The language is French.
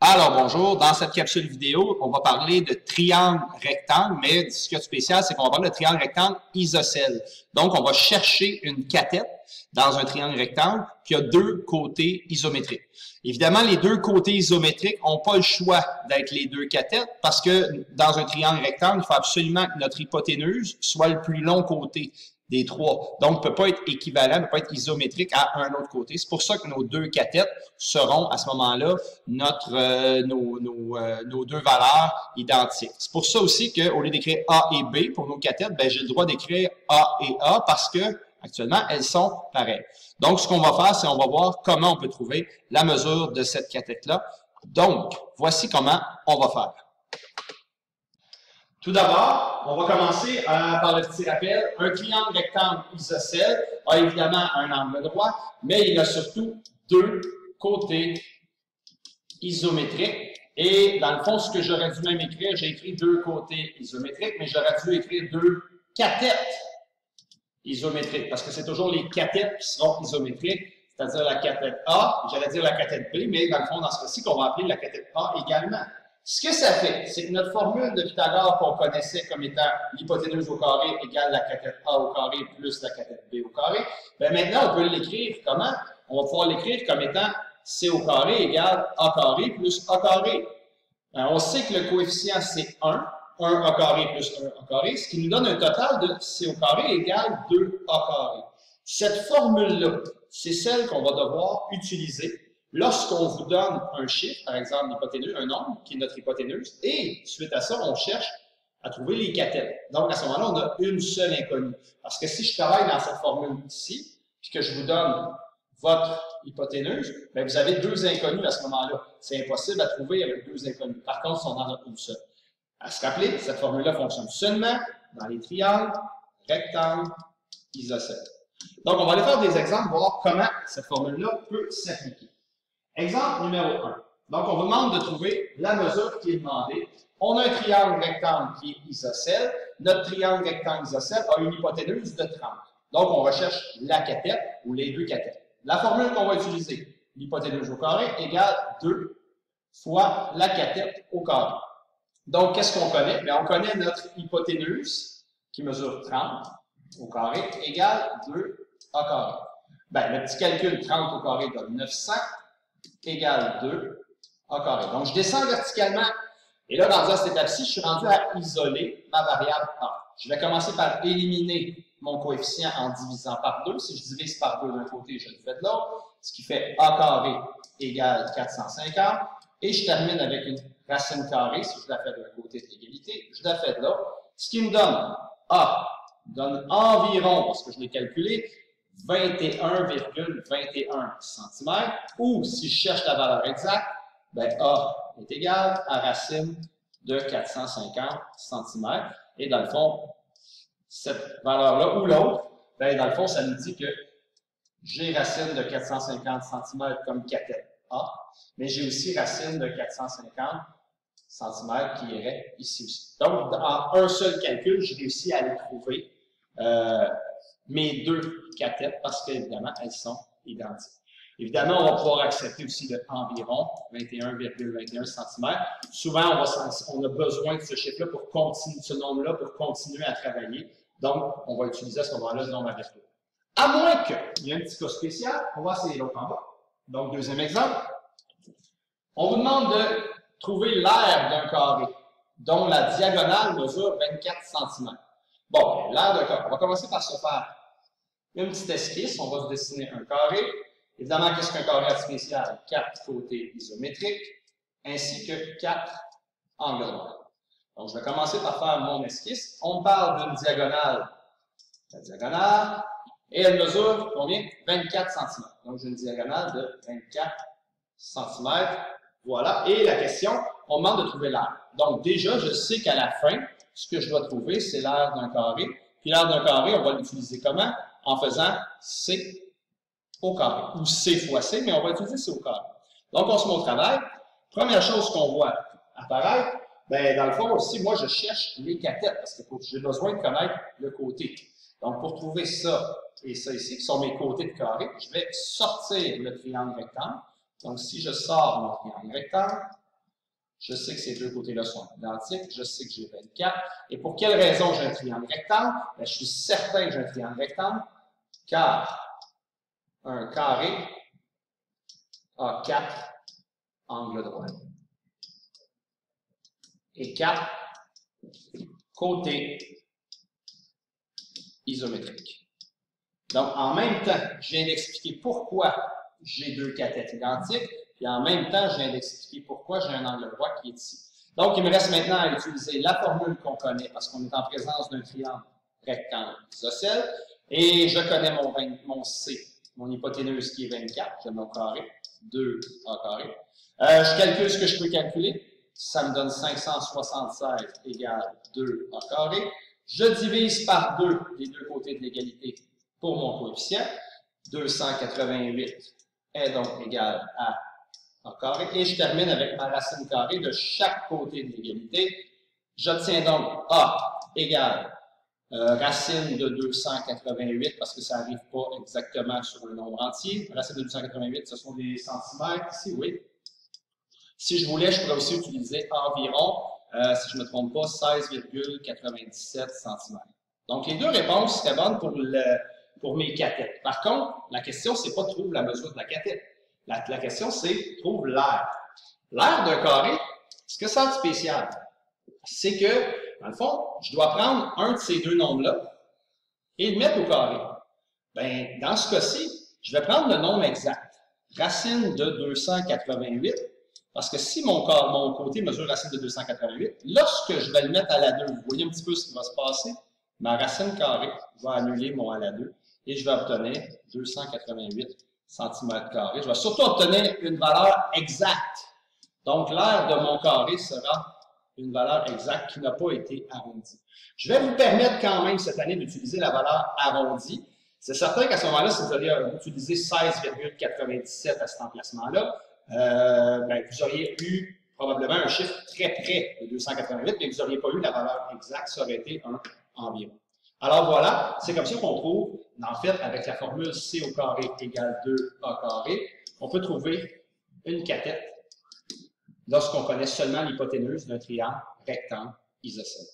Alors bonjour, dans cette capsule vidéo, on va parler de triangle rectangle, mais ce qui est spécial, c'est qu'on va parler de triangle rectangle isocèle. Donc, on va chercher une cathète dans un triangle rectangle qui a deux côtés isométriques. Évidemment, les deux côtés isométriques n'ont pas le choix d'être les deux cathètes parce que dans un triangle rectangle, il faut absolument que notre hypoténuse soit le plus long côté des trois. Donc, ne peut pas être équivalent, ne peut pas être isométrique à un autre côté. C'est pour ça que nos deux cathètes seront à ce moment-là nos deux valeurs identiques. C'est pour ça aussi qu'au lieu d'écrire A et B pour nos cathètes, ben, j'ai le droit d'écrire A et A parce que actuellement, elles sont pareilles. Donc, ce qu'on va faire, c'est on va voir comment on peut trouver la mesure de cette cathète-là. Donc, voici comment on va faire. Tout d'abord, on va commencer par le petit rappel. Un triangle rectangle isocèle a évidemment un angle droit, mais il a surtout deux côtés isométriques. Et dans le fond, ce que j'aurais dû même écrire, j'ai écrit deux côtés isométriques, mais j'aurais dû écrire deux cathètes isométriques, parce que c'est toujours les cathètes qui seront isométriques, c'est-à-dire la cathète A, j'allais dire la cathète B, mais dans le fond, dans ce cas-ci, qu'on va appeler la cathète A également. Ce que ça fait, c'est que notre formule de Pythagore qu'on connaissait comme étant l'hypoténuse au carré égale la cathète A au carré plus la cathète B au carré, bien maintenant, on peut l'écrire comment? On va pouvoir l'écrire comme étant C au carré égale A carré plus A carré. On sait que le coefficient, c'est 1 A carré plus 1 A carré, ce qui nous donne un total de C au carré égale 2A carré. Cette formule-là, c'est celle qu'on va devoir utiliser lorsqu'on vous donne un chiffre, par exemple l'hypoténuse, un nombre qui est notre hypoténuse, et suite à ça, on cherche à trouver les cathètes. Donc, à ce moment-là, on a une seule inconnue. Parce que si je travaille dans cette formule ici, puis que je vous donne votre hypoténuse, bien, vous avez deux inconnues à ce moment-là. C'est impossible à trouver avec deux inconnues. Par contre, si on en a une seule. À se rappeler, cette formule-là fonctionne seulement dans les triangles, rectangles, isocèles. Donc, on va aller faire des exemples, voir comment cette formule-là peut s'appliquer. Exemple numéro 1. Donc, on vous demande de trouver la mesure qui est demandée. On a un triangle rectangle qui est isocèle. Notre triangle rectangle isocèle a une hypoténuse de 30. Donc, on recherche la cathète ou les deux cathètes. La formule qu'on va utiliser, l'hypoténuse au carré égale 2 fois la cathète au carré. Donc, qu'est-ce qu'on connaît? Bien, on connaît notre hypoténuse qui mesure 30 au carré égale 2 A carré. Bien, le petit calcul 30 au carré donne 900 égale 2 A carré. Donc, je descends verticalement. Et là, dans cette étape-ci, je suis rendu à isoler ma variable A. Je vais commencer par éliminer mon coefficient en divisant par 2. Si je divise par 2 d'un côté, je le fais de l'autre. Ce qui fait A carré égale 450. Et je termine avec une racine carrée. Si je la fais d'un côté de l'égalité, je la fais de l'autre. Ce qui me donne A donne environ, parce que je l'ai calculé, 21,21 cm, ou si je cherche la valeur exacte, ben A est égal à racine de 450 cm. Et dans le fond, cette valeur-là ou l'autre, ben dans le fond, ça nous dit que j'ai racine de 450 cm comme cathète A, mais j'ai aussi racine de 450 cm qui irait ici aussi. Donc, en un seul calcul, j'ai réussi à aller trouver mes deux cathètes parce qu'évidemment, elles sont identiques. Évidemment, on va pouvoir accepter aussi le environ 21,21 cm. Souvent, on a besoin de ce chiffre-là pour continuer, ce nombre-là pour continuer à travailler. Donc, on va utiliser à ce moment-là le nombre à vertu. À moins qu'il y ait un petit cas spécial, on va essayer l'autre en bas. Donc, deuxième exemple. On vous demande de trouver l'aire d'un carré dont la diagonale mesure 24 cm. Bon, l'aire d'un carré. On va commencer par se faire une petite esquisse. On va se dessiner un carré. Évidemment, qu'est-ce qu'un carré a de spécial? 4 côtés isométriques ainsi que 4 angles droits. Donc, je vais commencer par faire mon esquisse. On parle d'une diagonale. La diagonale. Et elle mesure combien? 24 cm. Donc, j'ai une diagonale de 24 cm. Voilà. Et la question, on demande de trouver l'aire. Donc, déjà, je sais qu'à la fin, ce que je dois trouver, c'est l'aire d'un carré. Puis l'aire d'un carré, on va l'utiliser comment? En faisant C au carré. Ou C fois C, mais on va utiliser C au carré. Donc, on se met au travail. Première chose qu'on voit apparaître, bien, dans le fond aussi, moi, je cherche les cathètes parce que j'ai besoin de connaître le côté. Donc, pour trouver ça et ça ici, qui sont mes côtés de carré, je vais sortir le triangle rectangle. Donc, si je sors mon triangle rectangle, Je sais que ces deux côtés-là sont identiques. Je sais que j'ai 24. Et pour quelle raison j'ai un triangle rectangle? Bien, je suis certain que j'ai un triangle rectangle, car un carré a 4 angles droits et 4 côtés isométriques. Donc, en même temps, je viens d'expliquer pourquoi j'ai deux cathètes identiques, puis en même temps, je viens d'expliquer pourquoi j'ai un angle droit qui est ici. Donc, il me reste maintenant à utiliser la formule qu'on connaît, parce qu'on est en présence d'un triangle rectangle isocèle, et je connais mon C, mon hypoténuse qui est 24, j'ai mon carré, 2A carré. Je calcule ce que je peux calculer, ça me donne 576 égale 2A carré. Je divise par 2 les deux côtés de l'égalité pour mon coefficient. 288 est donc égal à A carré. Et je termine avec ma racine carrée de chaque côté de l'égalité. J'obtiens donc A égale racine de 288, parce que ça n'arrive pas exactement sur un nombre entier. Racine de 288, ce sont des centimètres ici, oui. Si je voulais, je pourrais aussi utiliser environ, si je ne me trompe pas, 16,97 cm. Donc, les deux réponses seraient bonnes pour mes cathètes. Par contre, la question, c'est pas trouve la mesure de la cathète. La question, c'est trouve l'aire. L'aire d'un carré, ce que ça a de spécial, c'est que, dans le fond, je dois prendre un de ces deux nombres-là et le mettre au carré. Bien, dans ce cas-ci, je vais prendre le nombre exact. Racine de 288, parce que si mon côté mesure racine de 288, lorsque je vais le mettre à la 2, vous voyez un petit peu ce qui va se passer? Ma racine carrée va annuler mon à la 2 et je vais obtenir 288 cm². Je vais surtout obtenir une valeur exacte. Donc, l'aire de mon carré sera une valeur exacte qui n'a pas été arrondie. Je vais vous permettre quand même cette année d'utiliser la valeur arrondie. C'est certain qu'à ce moment-là, si vous aviez utilisé 16,97 à cet emplacement-là, ben, vous auriez eu probablement un chiffre très près de 288, mais vous n'auriez pas eu la valeur exacte, ça aurait été un environ. Alors voilà, c'est comme ça qu'on trouve, en fait, avec la formule C au carré égale 2A carré, on peut trouver une cathète lorsqu'on connaît seulement l'hypoténuse d'un triangle rectangle isocèle.